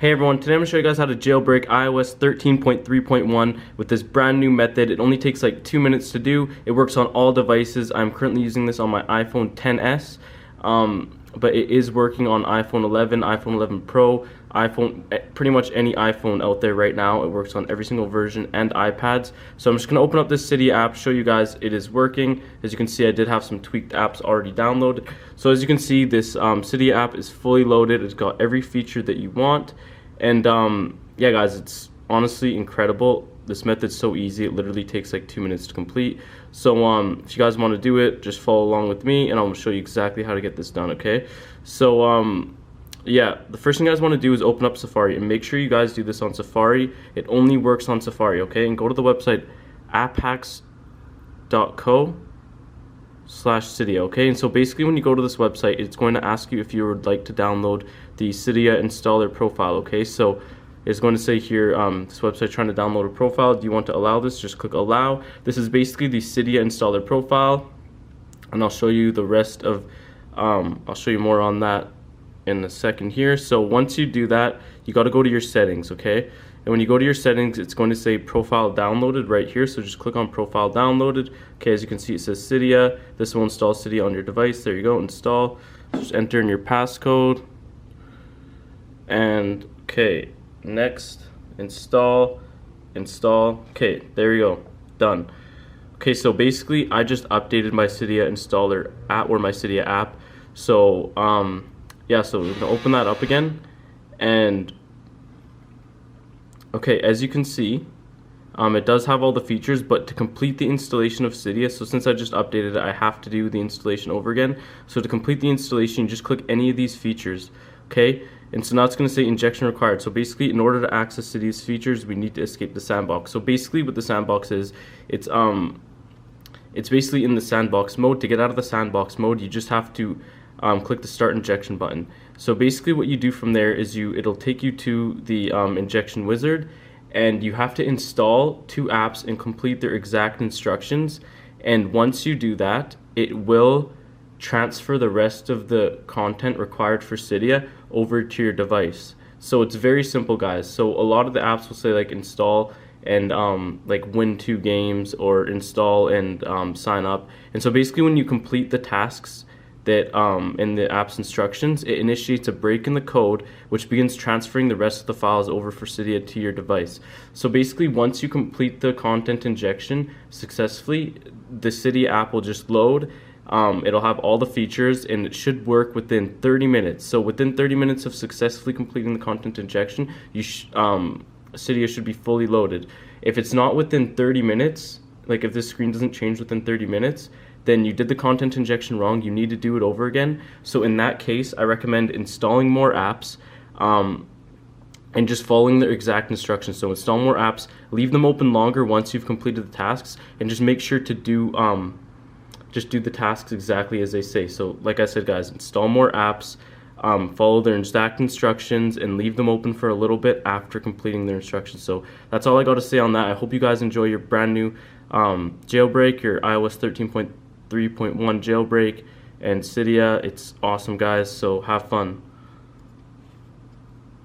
Hey everyone, today I'm going to show you guys how to jailbreak iOS 13.3.1 with this brand new method. It only takes like 2 minutes to do. It works on all devices. I'm currently using this on my iPhone XS, but it is working on iPhone 11, iPhone 11 Pro, pretty much any iPhone out there right now. It works on every single version and iPads. So I'm just going to open up this Cydia app, show you guys it is working. As you can see, I did have some tweaked apps already downloaded. So as you can see, this Cydia app is fully loaded. It's got every feature that you want. And yeah guys, it's honestly incredible. This method's so easy. It literally takes like 2 minutes to complete. So if you guys want to do it, just follow along with me and I'll show you exactly how to get this done, okay? So yeah, the first thing you guys want to do is open up Safari, and make sure you guys do this on Safari. It only works on Safari, okay? And go to the website apphacks.co/Cydia, okay? And so basically when you go to this website, it's going to ask you if you would like to download the Cydia installer profile, okay? So it's going to say here, this website trying to download a profile. Do you want to allow this? Just click allow. This is basically the Cydia installer profile, and I'll show you the rest of, I'll show you more on that in a second here. So once you do that, you got to go to your settings, okay? And when you go to your settings, it's going to say profile downloaded right here. So just click on profile downloaded. Okay, as you can see, it says Cydia. This will install Cydia on your device. There you go, install. Just enter in your passcode. And okay, next, install. Okay, there you go, done. Okay, so basically I just updated my Cydia installer app, or my Cydia app. So yeah, so we're gonna open that up again, and okay, as you can see, it does have all the features, but to complete the installation of Cydia, so since I just updated it, I have to do the installation over again. So to complete the installation, you just click any of these features, okay? And so now it's going to say injection required. So basically, in order to access Cydia's features, we need to escape the sandbox. So basically what the sandbox is, it's basically in the sandbox mode. To get out of the sandbox mode, you just have to click the start injection button. So basically what you do from there is it'll take you to the injection wizard, and you have to install 2 apps and complete their exact instructions. And once you do that, it will transfer the rest of the content required for Cydia over to your device. So it's very simple, guys. So a lot of the apps will say like install and like win 2 games, or install and sign up. And so basically when you complete the tasks that in the app's instructions, it initiates a break in the code, which begins transferring the rest of the files over for Cydia to your device. So basically once you complete the content injection successfully, the Cydia app will just load. It'll have all the features, and it should work within 30 minutes. So within 30 minutes of successfully completing the content injection, Cydia should be fully loaded. If it's not within 30 minutes, like if this screen doesn't change within 30 minutes, then you did the content injection wrong. You need to do it over again. So in that case, I recommend installing more apps and just following the exact instructions. So install more apps, leave them open longer once you've completed the tasks, and just make sure to do the tasks exactly as they say. So like I said, guys, install more apps, follow their exact instructions, and leave them open for a little bit after completing their instructions. So that's all I got to say on that. I hope you guys enjoy your brand new jailbreak, your iOS 13.3.1 jailbreak and Cydia. It's awesome, guys, so have fun.